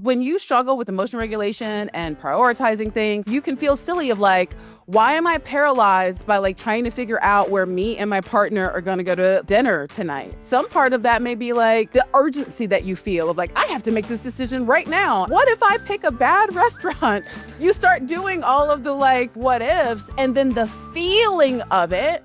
When you struggle with emotion regulation and prioritizing things, you can feel silly of like, why am I paralyzed by like trying to figure out where me and my partner are going to go to dinner tonight? Some part of that may be like the urgency that you feel of like, I have to make this decision right now. What if I pick a bad restaurant? You start doing all of the like what ifs, and then the feeling of it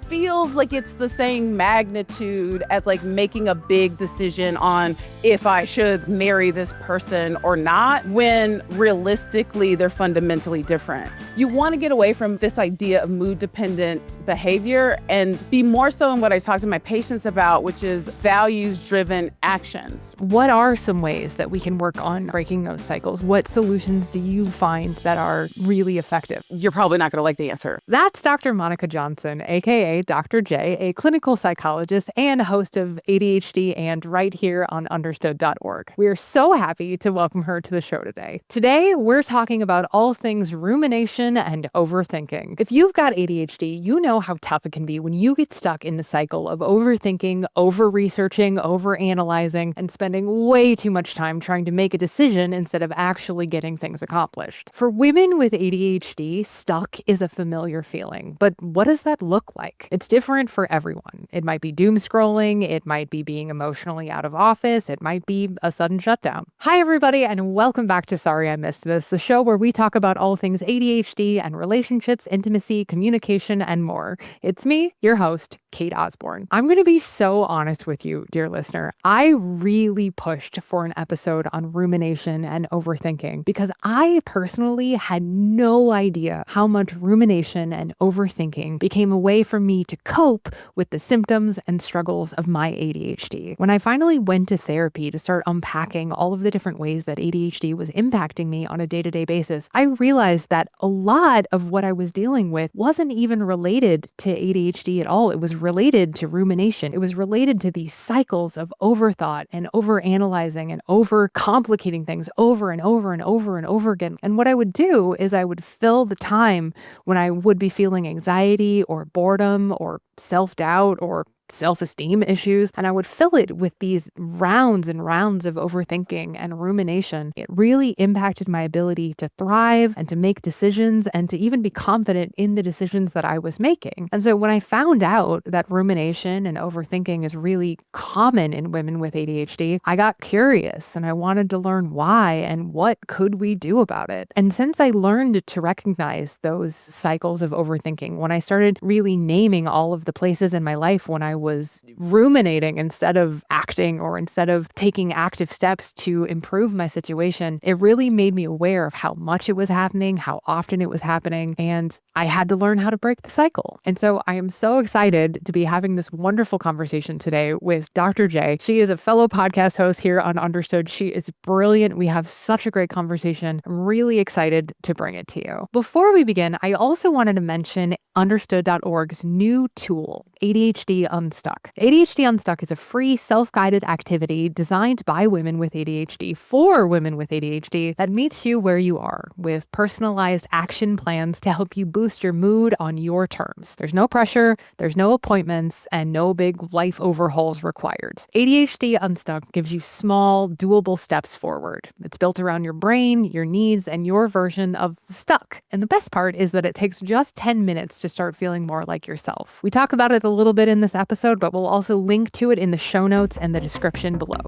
feels like it's the same magnitude as like making a big decision on if I should marry this person or not, when realistically they're fundamentally different. You want to get away from this idea of mood-dependent behavior and be more so in what I talk to my patients about, which is values-driven actions. What are some ways that we can work on breaking those cycles? What solutions do you find that are really effective? You're probably not going to like the answer. That's Dr. Monica Johnson, aka Dr. J, a clinical psychologist and host of ADHD and right here on Understood.org. We are so happy to welcome her to the show today. Today, we're talking about all things rumination and overthinking. If you've got ADHD, you know how tough it can be when you get stuck in the cycle of overthinking, over-researching, over-analyzing, and spending way too much time trying to make a decision instead of actually getting things accomplished. For women with ADHD, stuck is a familiar feeling. But what does that look like? It's different for everyone. It might be doom scrolling, it might be being emotionally out of office, it might be a sudden shutdown. Hi everybody, and welcome back to Sorry I Missed This, the show where we talk about all things ADHD and relationships, intimacy, communication, and more. It's me, your host, Kate Osborne. I'm going to be so honest with you, dear listener. I really pushed for an episode on rumination and overthinking because I personally had no idea how much rumination and overthinking became a way for me to cope with the symptoms and struggles of my ADHD. When I finally went to therapy to start unpacking all of the different ways that ADHD was impacting me on a day-to-day basis, I realized that a lot of what I was dealing with wasn't even related to ADHD at all. It was related to rumination. It was related to these cycles of overthought and overanalyzing and overcomplicating things over and over and over and over again. And what I would do is I would fill the time when I would be feeling anxiety or boredom or self-doubt or self-esteem issues, and I would fill it with these rounds and rounds of overthinking and rumination. It really impacted my ability to thrive and to make decisions and to even be confident in the decisions that I was making. And so when I found out that rumination and overthinking is really common in women with ADHD, I got curious and I wanted to learn why and what could we do about it. And since I learned to recognize those cycles of overthinking, when I started really naming all of the places in my life when I was ruminating instead of acting or instead of taking active steps to improve my situation, it really made me aware of how much it was happening, how often it was happening, and I had to learn how to break the cycle. And so I am so excited to be having this wonderful conversation today with Dr. J. She is a fellow podcast host here on Understood. She is brilliant. We have such a great conversation. I'm really excited to bring it to you. Before we begin, I also wanted to mention Understood.org's new tool, ADHD Unstuck. ADHD Unstuck is a free self-guided activity designed by women with ADHD for women with ADHD that meets you where you are with personalized action plans to help you boost your mood on your terms. There's no pressure, there's no appointments, and no big life overhauls required. ADHD Unstuck gives you small, doable steps forward. It's built around your brain, your needs, and your version of stuck. And the best part is that it takes just 10 minutes to start feeling more like yourself. We talk about it a little bit in this episode, but we'll also link to it in the show notes and the description below.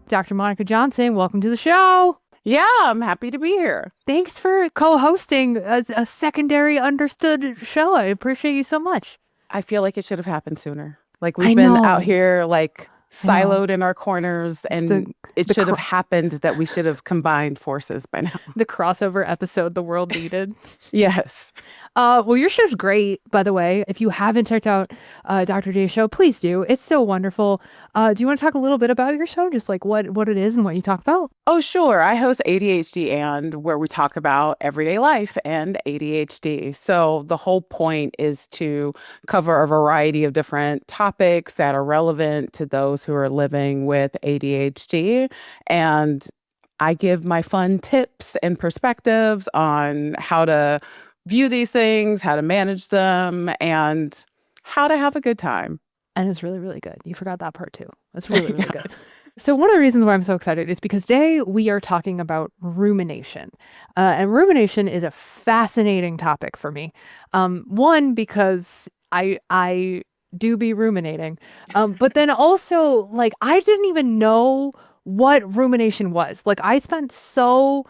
Dr. Monica Johnson, welcome to the show. Yeah, I'm happy to be here. Thanks for co-hosting a secondary Understood show. I appreciate you so much. I feel like it should have happened sooner. Like we've been out here like siloed in our corners, and it should have happened that we should have combined forces by now. The crossover episode the world needed. Yes. Well, your show's great, by the way. If you haven't checked out Dr. J's show, please do. It's so wonderful. Do you want to talk a little bit about your show? Just like what it is and what you talk about? Oh, sure. I host ADHD and where we talk about everyday life and ADHD. So the whole point is to cover a variety of different topics that are relevant to those who are living with ADHD. And I give my fun tips and perspectives on how to view these things, how to manage them, and how to have a good time. And it's really, really good. You forgot that part too. It's really, really good. So one of the reasons why I'm so excited is because today we are talking about rumination. And rumination is a fascinating topic for me. One, because I do be ruminating. But then also, like, I didn't even know what rumination was. Like, I spent so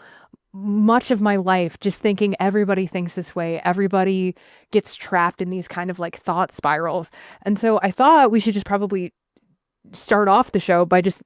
much of my life just thinking everybody thinks this way. Everybody gets trapped in these kind of like thought spirals. And so I thought we should just probably start off the show by just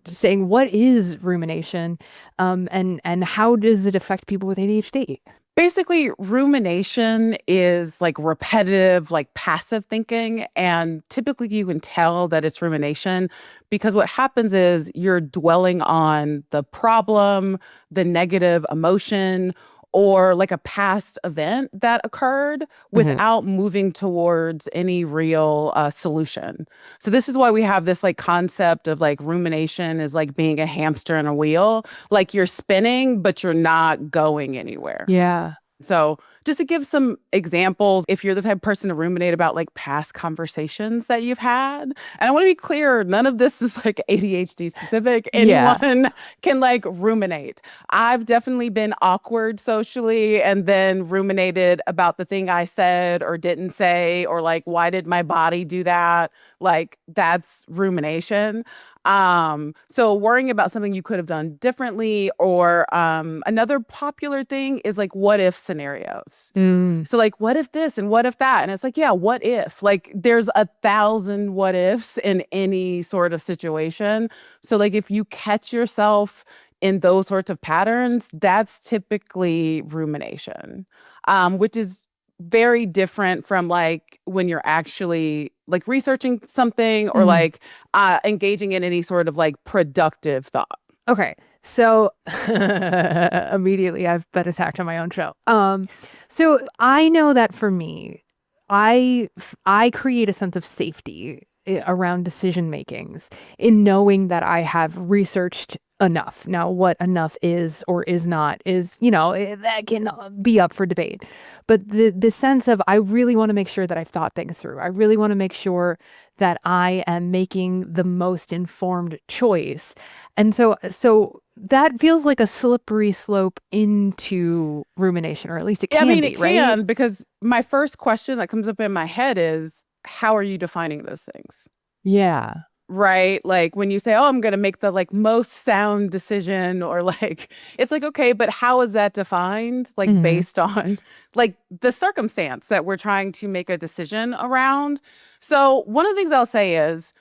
saying, what is rumination, and how does it affect people with ADHD? Basically, rumination is like repetitive, like passive thinking. And typically you can tell that it's rumination because what happens is you're dwelling on the problem, the negative emotion, or like a past event that occurred without moving towards any real solution. So this is why we have this like concept of like rumination is like being a hamster in a wheel. Like you're spinning, but you're not going anywhere. Yeah. So just to give some examples, if you're the type of person to ruminate about like past conversations that you've had, and I want to be clear, none of this is like ADHD specific. Anyone can like ruminate. I've definitely been awkward socially and then ruminated about the thing I said or didn't say, or like, why did my body do that? Like that's rumination. So worrying about something you could have done differently, or another popular thing is like what if scenarios. So like, what if this and what if that? And it's like, yeah, what if? Like there's 1,000 what ifs in any sort of situation. So like if you catch yourself in those sorts of patterns, that's typically rumination, which is very different from like when you're actually like researching something or like engaging in any sort of like productive thought. Okay. So immediately I've been attacked on my own show. So I know that for me, I create a sense of safety around decision makings in knowing that I have researched enough. Now, what enough is or is not is, that can be up for debate. But the sense of I really want to make sure that I've thought things through. I really want to make sure that I am making the most informed choice. And so that feels like a slippery slope into rumination, or at least it can be, it right? can, because my first question that comes up in my head is, how are you defining those things? Yeah. Right? Like when you say, oh, I'm going to make the like most sound decision, or like, it's like, okay, but how is that defined? Like based on like the circumstance that we're trying to make a decision around. So one of the things I'll say is,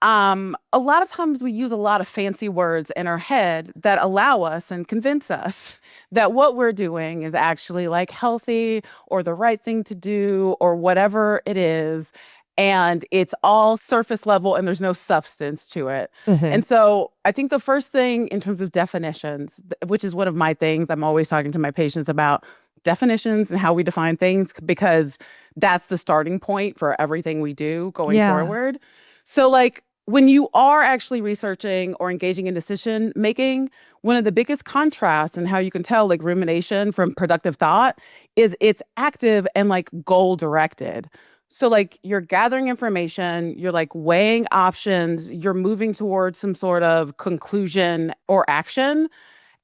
a lot of times we use a lot of fancy words in our head that allow us and convince us that what we're doing is actually like healthy or the right thing to do or whatever it is. And it's all surface level and there's no substance to it. And so I think the first thing in terms of definitions, which is one of my things I'm always talking to my patients about, definitions and how we define things, because that's the starting point for everything we do going forward. So like when you are actually researching or engaging in decision making, one of the biggest contrasts and how you can tell like rumination from productive thought is it's active and like goal directed. So like you're gathering information, you're like weighing options, you're moving towards some sort of conclusion or action.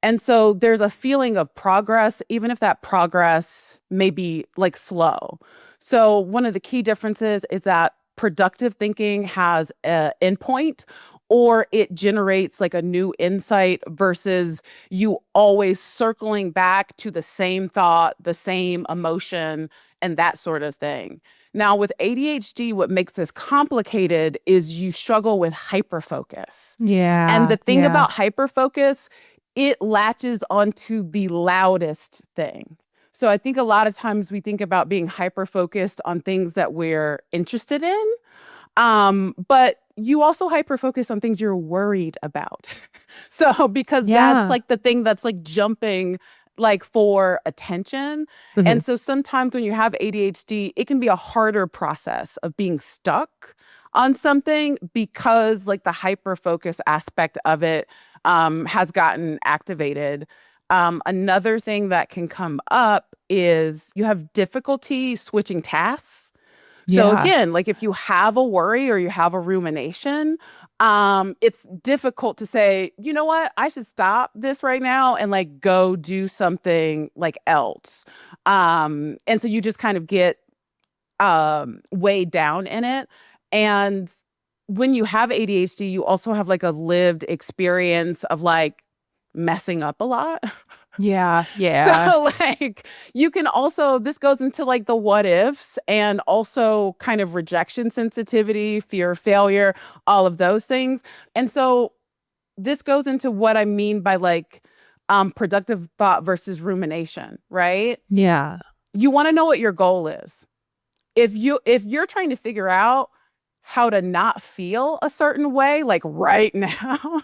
And so there's a feeling of progress, even if that progress may be like slow. So one of the key differences is that productive thinking has an endpoint, or it generates like a new insight versus you always circling back to the same thought, the same emotion, and that sort of thing. Now, with ADHD, what makes this complicated is you struggle with hyperfocus. Yeah. And the thing about hyperfocus, it latches onto the loudest thing. So I think a lot of times we think about being hyper-focused on things that we're interested in, but you also hyper-focus on things you're worried about. So because that's like the thing that's like jumping like for attention. And so sometimes when you have ADHD, it can be a harder process of being stuck on something because like the hyper-focus aspect of it has gotten activated. Another thing that can come up is you have difficulty switching tasks. So Yeah. again, like if you have a worry or you have a rumination, it's difficult to say, you know what, I should stop this right now and like go do something like else. And so you just kind of get weighed down in it. And when you have ADHD, you also have like a lived experience of like messing up a lot. Yeah. Yeah. So like you can also this goes into like the what ifs and also kind of rejection sensitivity, fear of failure, all of those things. And so this goes into what I mean by like productive thought versus rumination, right? Yeah. You want to know what your goal is. If you're trying to figure out how to not feel a certain way like right now,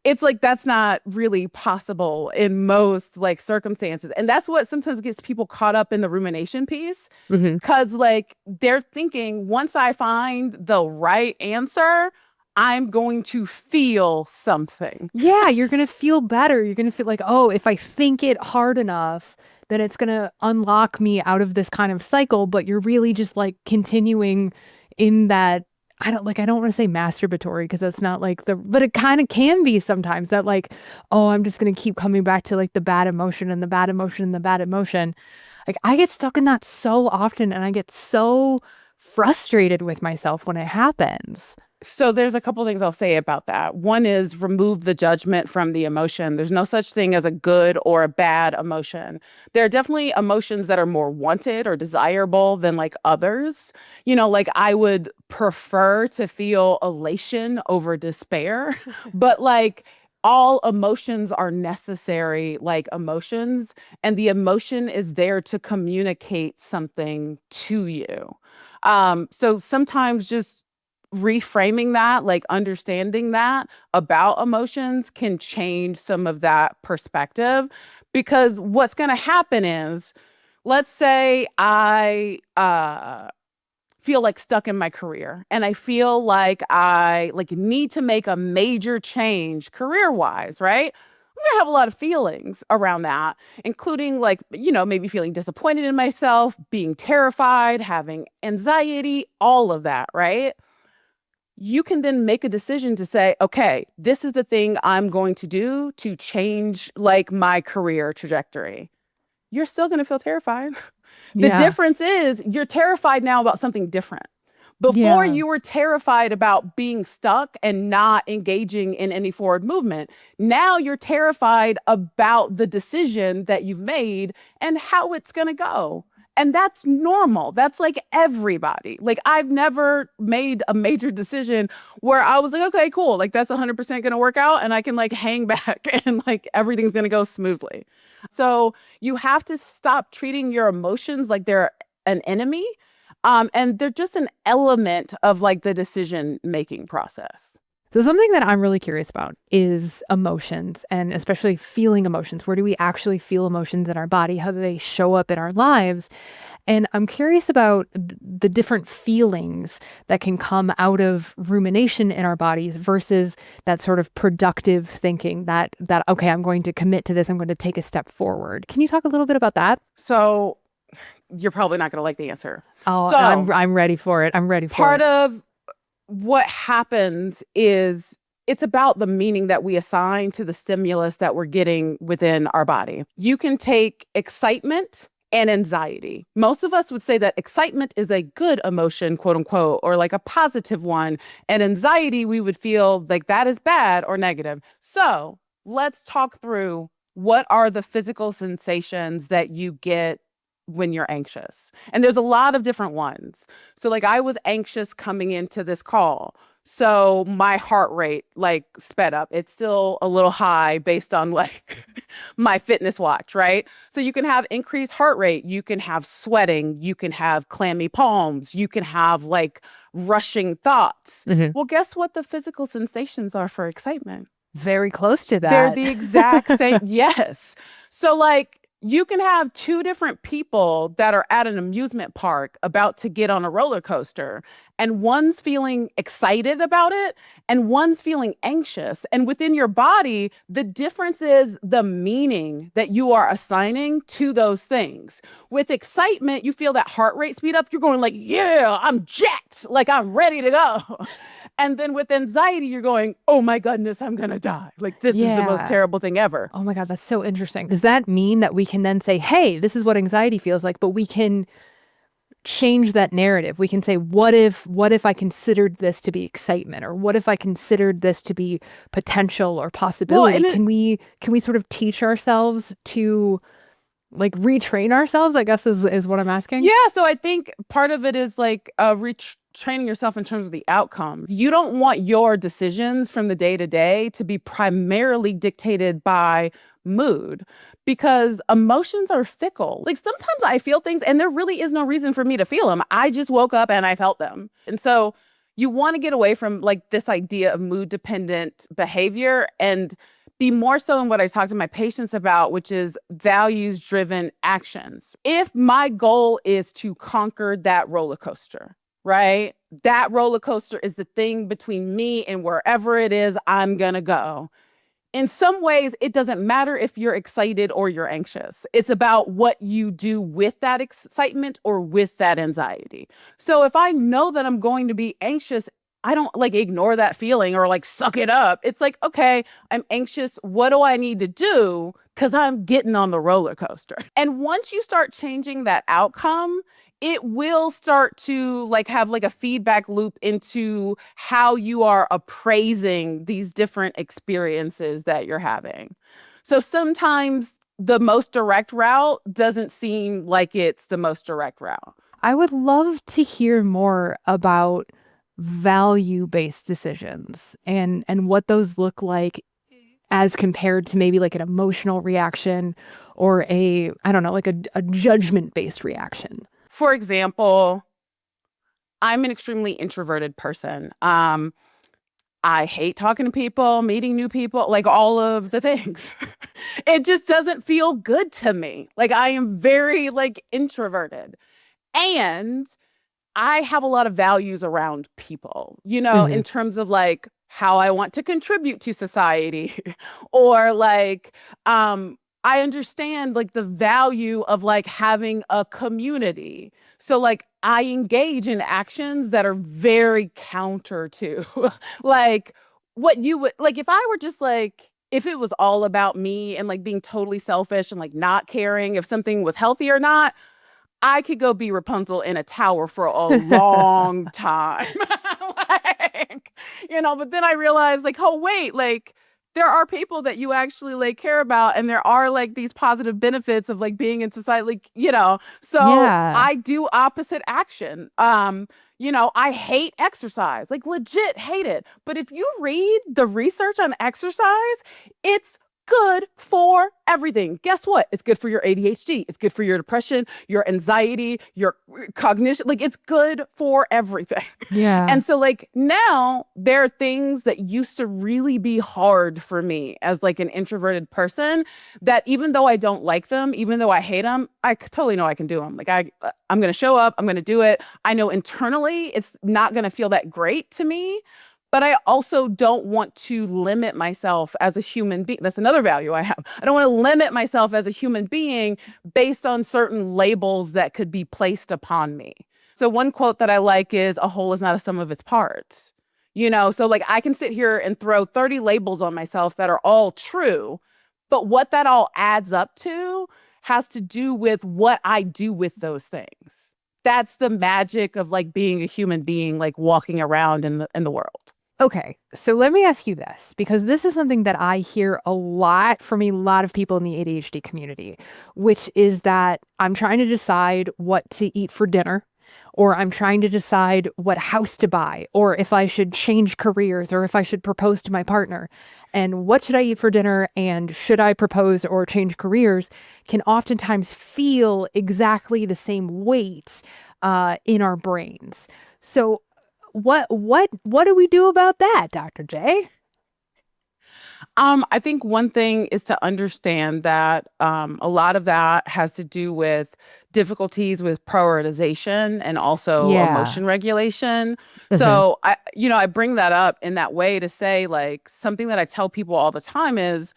it's like that's not really possible in most like circumstances. And that's what sometimes gets people caught up in the rumination piece. Hmm. Cause like they're thinking once I find the right answer, I'm going to feel something. Yeah. You're going to feel better. You're going to feel like, oh, if I think it hard enough, then it's going to unlock me out of this kind of cycle. But you're really just like continuing in that. I don't want to say masturbatory because that's not like but it kind of can be sometimes that like, oh, I'm just going to keep coming back to like the bad emotion and the bad emotion and the bad emotion. Like I get stuck in that so often and I get so frustrated with myself when it happens. So there's a couple things I'll say about that. One is remove the judgment from the emotion. There's no such thing as a good or a bad emotion. There are definitely emotions that are more wanted or desirable than like others. You know, like I would prefer to feel elation over despair, but like all emotions are necessary, like emotions, and the emotion is there to communicate something to you. So sometimes just reframing that, like understanding that about emotions can change some of that perspective. Because what's going to happen is, let's say I feel like stuck in my career and I feel like I like need to make a major change career wise, right? I'm gonna have a lot of feelings around that, including like, you know, maybe feeling disappointed in myself, being terrified, having anxiety, all of that, right? You can then make a decision to say, okay, this is the thing I'm going to do to change like my career trajectory. You're still going to feel terrified. The Yeah. difference is you're terrified now about something different. Before Yeah. you were terrified about being stuck and not engaging in any forward movement. Now you're terrified about the decision that you've made and how it's going to go. And that's normal. That's like everybody. Like I've never made a major decision where I was like, okay, cool. Like that's 100% going to work out and I can like hang back and like everything's going to go smoothly. So you have to stop treating your emotions like they're an enemy. And they're just an element of like the decision making process. So something that I'm really curious about is emotions and especially feeling emotions. Where do we actually feel emotions in our body? How do they show up in our lives? And I'm curious about the different feelings that can come out of rumination in our bodies versus that sort of productive thinking that okay, I'm going to commit to this. I'm going to take a step forward. Can you talk a little bit about that? So you're probably not going to like the answer. Oh, So I'm ready for it. I'm ready for part it. of what happens is it's about the meaning that we assign to the stimulus that we're getting within our body. You can take excitement and anxiety. Most of us would say that excitement is a good emotion, quote unquote, or like a positive one. And anxiety, we would feel like that is bad or negative. So let's talk through what are the physical sensations that you get when you're anxious. And there's a lot of different ones. So like I was anxious coming into this call. So my heart rate like sped up. It's still a little high based on like my fitness watch, right? So you can have increased heart rate, you can have sweating, you can have clammy palms, you can have like rushing thoughts. Mhm. Well, guess what the physical sensations are for excitement? Very close to that. They're the exact same. Yes. So like You can have two different people that are at an amusement park about to get on a roller coaster, and one's feeling excited about it and one's feeling anxious. And within your body, the difference is the meaning that you are assigning to those things. With excitement, you feel that heart rate speed up. You're going like, yeah, I'm jacked, like I'm ready to go. And then with anxiety, you're going, oh my goodness, I'm going to die. Like this is the most terrible thing ever. Oh my God, that's so interesting. Does that mean that we can then say, hey, this is what anxiety feels like, but we can change that narrative? We can say, what if I considered this to be excitement, or what if I considered this to be potential or possibility? Can we sort of teach ourselves to like retrain ourselves, I guess is what I'm asking. Yeah. So I think part of it is like training yourself in terms of the outcome. You don't want your decisions from the day to day to be primarily dictated by mood, because emotions are fickle. Like sometimes I feel things and there really is no reason for me to feel them. I just woke up and I felt them. And so you want to get away from like this idea of mood dependent behavior and be more so in what I talk to my patients about, which is values driven actions. If my goal is to conquer that roller coaster, right? That roller coaster is the thing between me and wherever it is I'm going to go. In some ways, it doesn't matter if you're excited or you're anxious. It's about what you do with that excitement or with that anxiety. So if I know that I'm going to be anxious, I don't like ignore that feeling or like suck it up. It's like, okay, I'm anxious. What do I need to do? Because I'm getting on the roller coaster. And once you start changing that outcome, it will start to like have like a feedback loop into how you are appraising these different experiences that you're having. So sometimes the most direct route doesn't seem like it's the most direct route. I would love to hear more about value-based decisions and what those look like as compared to maybe like an emotional reaction or I don't know, like a judgment-based reaction. For example, I'm an extremely introverted person. I hate talking to people, meeting new people, like all of the things. It just doesn't feel good to me. Like I am very like introverted. And I have a lot of values around people, in terms of like how I want to contribute to society or like, I understand like the value of like having a community. So like I engage in actions that are very counter to like what you would like if I were just like, if it was all about me and like being totally selfish and like not caring if something was healthy or not, I could go be Rapunzel in a tower for a long time. But then I realized like, oh, wait, like there are people that you actually like care about. And there are like these positive benefits of like being in society, so I do opposite action. I hate exercise, like legit hate it. But if you read the research on exercise, it's good for everything. Guess what? It's good for your ADHD. It's good for your depression, your anxiety, your cognition. Like it's good for everything. Yeah. And so like now there are things that used to really be hard for me as like an introverted person that even though I don't like them, even though I hate them, I totally know I can do them. Like I'm going to show up. I'm going to do it. I know internally it's not going to feel that great to me. But I also don't want to limit myself as a human being. That's another value I have. I don't want to limit myself as a human being based on certain labels that could be placed upon me. So one quote that I like is, a whole is not a sum of its parts. So like I can sit here and throw 30 labels on myself that are all true, but what that all adds up to has to do with what I do with those things. That's the magic of like being a human being, like walking around in the world. Okay, so let me ask you this, because this is something that I hear a lot from a lot of people in the ADHD community, which is that I'm trying to decide what to eat for dinner, or I'm trying to decide what house to buy, or if I should change careers, or if I should propose to my partner. And what should I eat for dinner, and should I propose or change careers can oftentimes feel exactly the same weight in our brains. So what do we do about that, Dr. J? I think one thing is to understand that a lot of that has to do with difficulties with prioritization and also Yeah. emotion regulation. Hmm. So I bring that up in that way to say like something that I tell people all the time is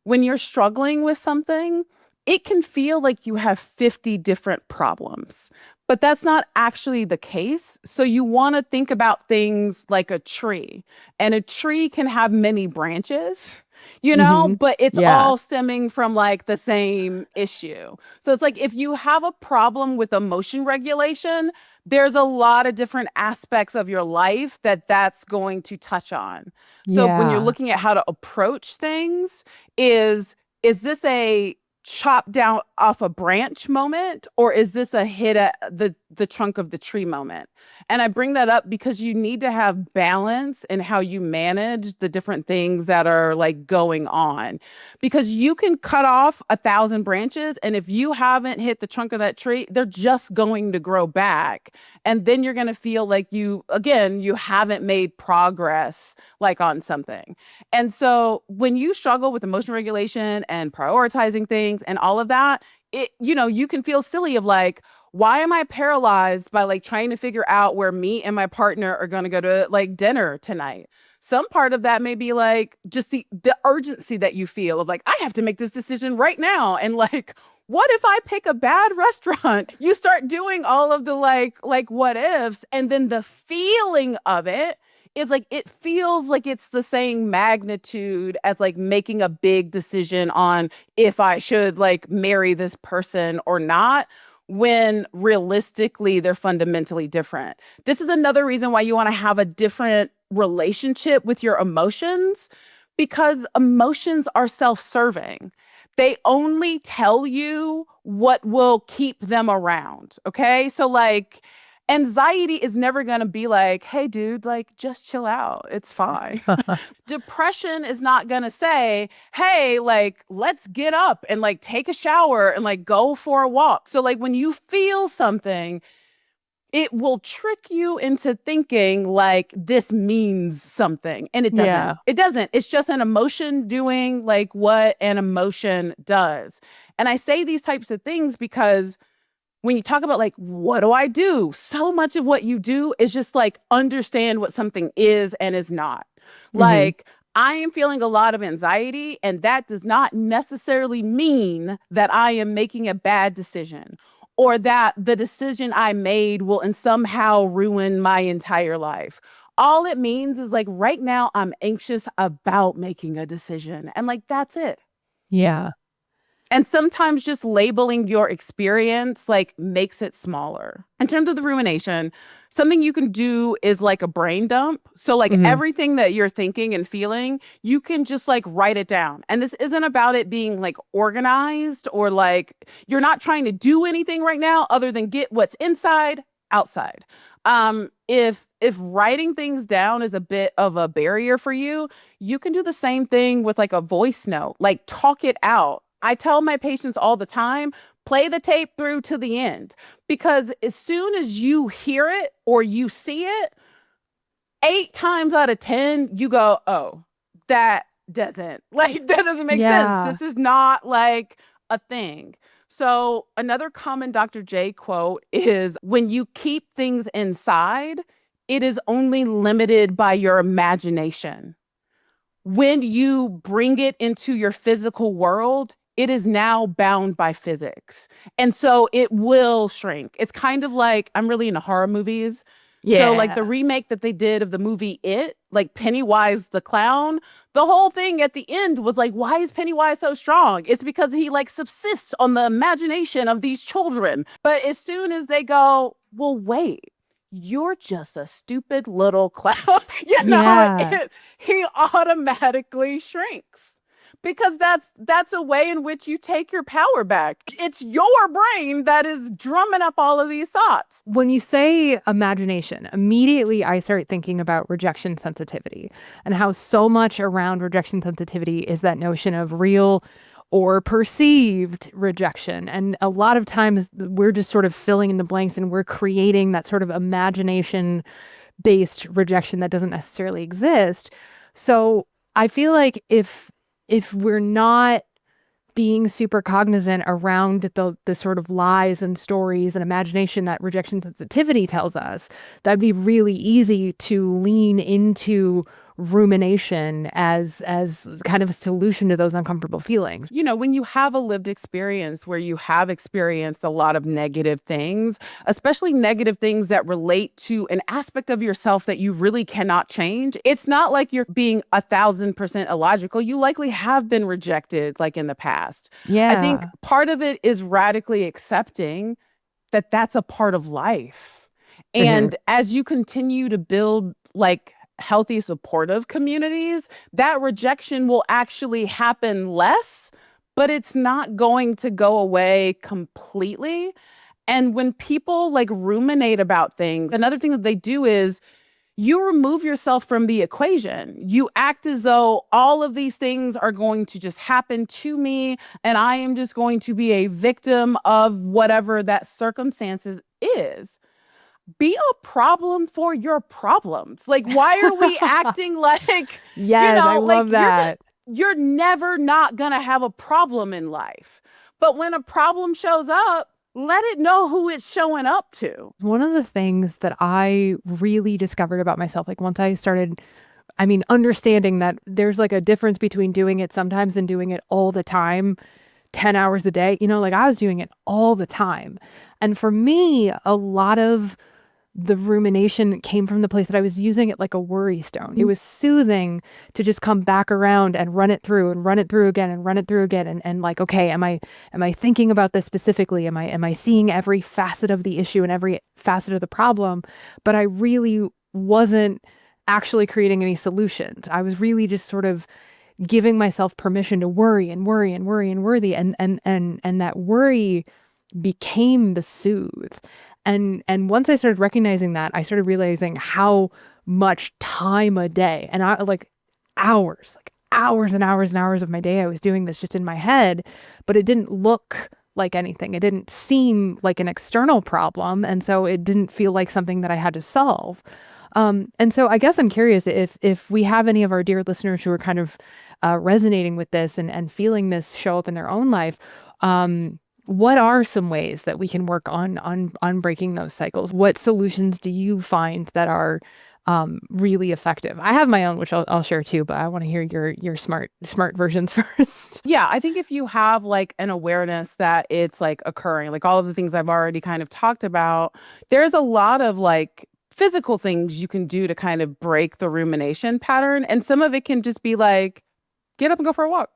when you're struggling with something, it can feel like you have 50 different problems, but that's not actually the case. So you want to think about things like a tree, and a tree can have many branches. Hmm. But it's Yeah. all stemming from like the same issue. So it's like if you have a problem with emotion regulation, there's a lot of different aspects of your life that that's going to touch on. So when you're Yeah. looking at how to approach things, is this a chop down off a branch moment, or is this a hit at the trunk of the tree moment? And I bring that up because you need to have balance in how you manage the different things that are like going on, because you can cut off 1,000 branches, and if you haven't hit the trunk of that tree, they're just going to grow back, and then you're going to feel like you haven't made progress like on something. And so when you struggle with emotion regulation and prioritizing things and all of that, you can feel silly of like, why am I paralyzed by like trying to figure out where me and my partner are going to go to like dinner tonight? Some part of that may be like just the urgency that you feel of like, I have to make this decision right now. And like, what if I pick a bad restaurant? You start doing all of the like what ifs, and then the feeling of it is like it feels like it's the same magnitude as like making a big decision on if I should like marry this person or not, when realistically they're fundamentally different. This is another reason why you want to have a different relationship with your emotions, because emotions are self-serving. They only tell you what will keep them around. Okay. So, like, anxiety is never going to be like, hey, dude, like, just chill out. It's fine. Depression is not going to say, hey, like, let's get up and like take a shower and like go for a walk. So, like, when you feel something, it will trick you into thinking like this means something. And it doesn't. Yeah. It doesn't. It's just an emotion doing like what an emotion does. And I say these types of things because when you talk about like, what do I do? So much of what you do is just like understand what something is and is not. Hmm. Like, I am feeling a lot of anxiety, and that does not necessarily mean that I am making a bad decision or that the decision I made will in somehow ruin my entire life. All it means is like right now I'm anxious about making a decision, and like that's it. Yeah. And sometimes just labeling your experience like makes it smaller. In terms of the rumination, something you can do is like a brain dump. So like Hmm. everything that you're thinking and feeling, you can just like write it down. And this isn't about it being like organized or like you're not trying to do anything right now other than get what's inside outside. If writing things down is a bit of a barrier for you, you can do the same thing with like a voice note, like talk it out. I tell my patients all the time, play the tape through to the end, because as soon as you hear it or you see it, 8 times out of 10, you go, oh, that that doesn't make sense. Yeah. This is not like a thing. So, another common Dr. J quote is when you keep things inside, it is only limited by your imagination. When you bring it into your physical world, it is now bound by physics. And so it will shrink. It's kind of like I'm really into horror movies. So, like Yeah. the remake that they did of the movie It, like Pennywise the clown, the whole thing at the end was like, why is Pennywise so strong? It's because he like subsists on the imagination of these children. But as soon as they go, well, wait, you're just a stupid little clown, Yeah. he automatically shrinks, because that's a way in which you take your power back. It's your brain that is drumming up all of these thoughts. When you say imagination, immediately I start thinking about rejection sensitivity and how so much around rejection sensitivity is that notion of real or perceived rejection. And a lot of times we're just sort of filling in the blanks and we're creating that sort of imagination based rejection that doesn't necessarily exist. So I feel like if if we're not being super cognizant around the sort of lies and stories and imagination that rejection sensitivity tells us, that'd be really easy to lean into rumination as kind of a solution to those uncomfortable feelings. You know, when you have a lived experience where you have experienced a lot of negative things, especially negative things that relate to an aspect of yourself that you really cannot change, it's not like you're being 1,000% illogical. You likely have been rejected like in the past. Yeah. I think part of it is radically accepting that that's a part of life. And as you continue to build like healthy, supportive communities, that rejection will actually happen less, but it's not going to go away completely. And when people like ruminate about things, another thing that they do is you remove yourself from the equation. You act as though all of these things are going to just happen to me, and I am just going to be a victim of whatever that circumstances is. Be a problem for your problems. Like, why are we acting like, yes, I love that. You're never not going to have a problem in life. But when a problem shows up, let it know who it's showing up to. One of the things that I really discovered about myself, like once I started, understanding that there's like a difference between doing it sometimes and doing it all the time, 10 hours a day, like I was doing it all the time. And for me, a lot of the rumination came from the place that I was using it like a worry stone. It was soothing to just come back around and run it through and run it through again and run it through again. And like, okay, am I thinking about this specifically? Am I seeing every facet of the issue and every facet of the problem? But I really wasn't actually creating any solutions. I was really just sort of giving myself permission to worry and worry and worry and worry. And that worry became the soothe. And once I started recognizing that, I started realizing how much time a day, and I like hours and hours and hours of my day I was doing this just in my head, but it didn't look like anything. It didn't seem like an external problem. And so it didn't feel like something that I had to solve. And so I guess I'm curious if we have any of our dear listeners who are kind of resonating with this and feeling this show up in their own life. What are some ways that we can work on breaking those cycles? What solutions do you find that are really effective? I have my own, which I'll share too, but I want to hear your smart versions first. Yeah, I think if you have like an awareness that it's like occurring, like all of the things I've already kind of talked about, there's a lot of like physical things you can do to kind of break the rumination pattern. And some of it can just be like, get up and go for a walk.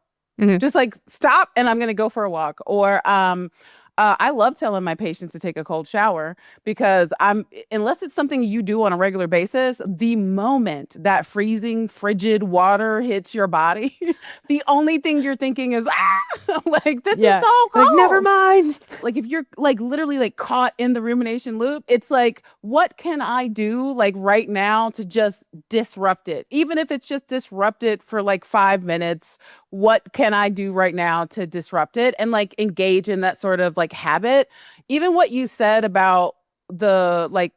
Just like stop and I'm going to go for a walk. Or I love telling my patients to take a cold shower because unless it's something you do on a regular basis, the moment that freezing, frigid water hits your body, the only thing you're thinking is, like, this is so cold. Like, never mind. Like, if you're like literally like caught in the rumination loop, it's like, what can I do like right now to just disrupt it? Even if it's just disrupt it for like 5 minutes, what can I do right now to disrupt it and like engage in that sort of like habit? Even what you said about the like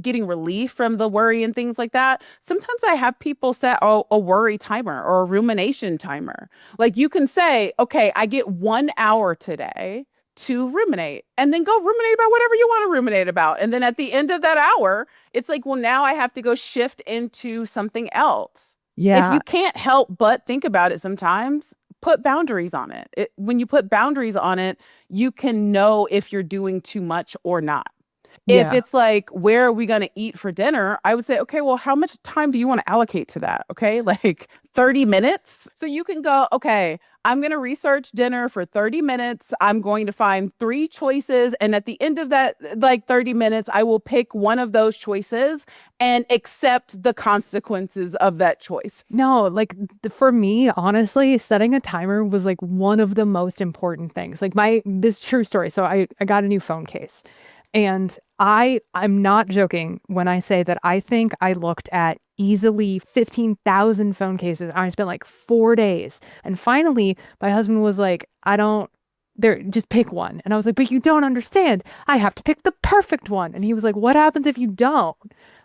getting relief from the worry and things like that. Sometimes I have people set a worry timer or a rumination timer. Like you can say, okay, I get 1 hour today to ruminate, and then go ruminate about whatever you want to ruminate about. And then at the end of that hour, it's like, well, now I have to go shift into something else. Yeah. If you can't help but think about it sometimes, put boundaries on it. When you put boundaries on it, you can know if you're doing too much or not. If it's like, where are we going to eat for dinner? I would say, okay, well, how much time do you want to allocate to that? Okay, like 30 minutes. So you can go, okay, I'm going to research dinner for 30 minutes. I'm going to find 3 choices. And at the end of that, like 30 minutes, I will pick one of those choices and accept the consequences of that choice. No, like for me, honestly, setting a timer was like one of the most important things. Like this true story. So I got a new phone case. And I'm not joking when I say that I think I looked at easily 15,000 phone cases. I spent like 4 days. And finally, my husband was like, just pick one. And I was like, but you don't understand. I have to pick the perfect one. And he was like, what happens if you don't?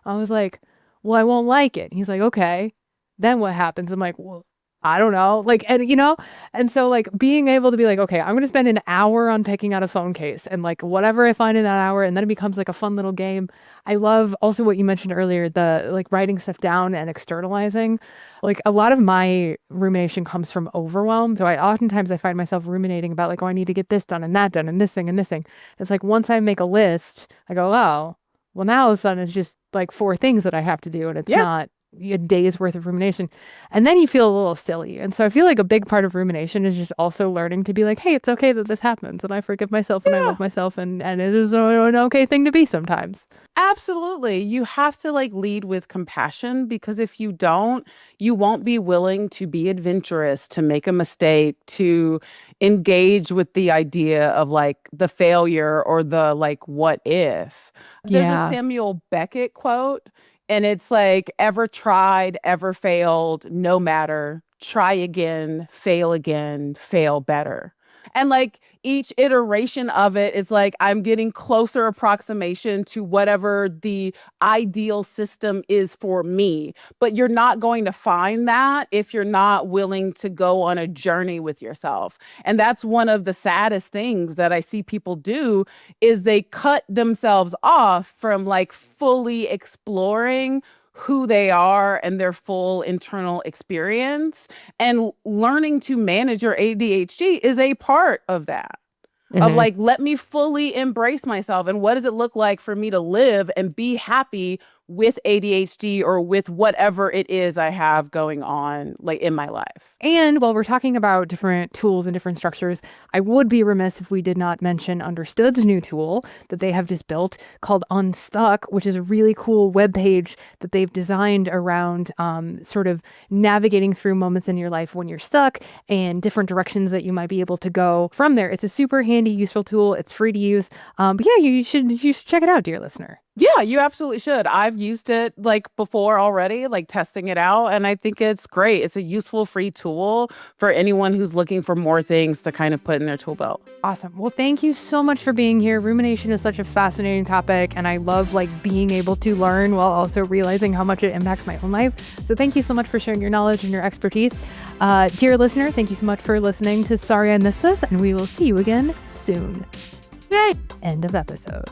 I was like, well, I won't like it. And he's like, okay, then what happens? I'm like, well, I don't know. Like, and so like being able to be like, okay, I'm going to spend an hour on picking out a phone case and like whatever I find in that hour. And then it becomes like a fun little game. I love also what you mentioned earlier, the like writing stuff down and externalizing. Like a lot of my rumination comes from overwhelm. So oftentimes I find myself ruminating about like, oh, I need to get this done and that done and this thing and this thing. It's like once I make a list, I go, oh, well, now all of a sudden it's just like 4 things that I have to do. And it's not a day's worth of rumination. And then you feel a little silly. And so I feel like a big part of rumination is just also learning to be like, hey, it's okay that this happens. And I forgive myself and I love myself. And it is an okay thing to be sometimes. Absolutely. You have to like lead with compassion, because if you don't, you won't be willing to be adventurous, to make a mistake, to engage with the idea of like the failure or the like what if. There's a Yeah. Samuel Beckett quote, and it's like, ever tried, ever failed, no matter, try again, fail better. And like each iteration of it is like, I'm getting closer approximation to whatever the ideal system is for me. But you're not going to find that if you're not willing to go on a journey with yourself. And that's one of the saddest things that I see people do, is they cut themselves off from like fully exploring who they are and their full internal experience. And learning to manage your ADHD is a part of that. Of like, let me fully embrace myself. And what does it look like for me to live and be happy with ADHD or with whatever it is I have going on like in my life? And while we're talking about different tools and different structures, I would be remiss if we did not mention Understood's new tool that they have just built called Unstuck, which is a really cool webpage that they've designed around sort of navigating through moments in your life when you're stuck and different directions that you might be able to go from there. It's a super handy, useful tool. It's free to use. But yeah, you should check it out, dear listener. Yeah, you absolutely should. I've used it like before already, like testing it out. And I think it's great. It's a useful free tool for anyone who's looking for more things to kind of put in their tool belt. Awesome. Well, thank you so much for being here. Rumination is such a fascinating topic, and I love like being able to learn while also realizing how much it impacts my own life. So thank you so much for sharing your knowledge and your expertise. Dear listener, thank you so much for listening to Sorry I Missed This, and we will see you again soon. Yay! End of episode.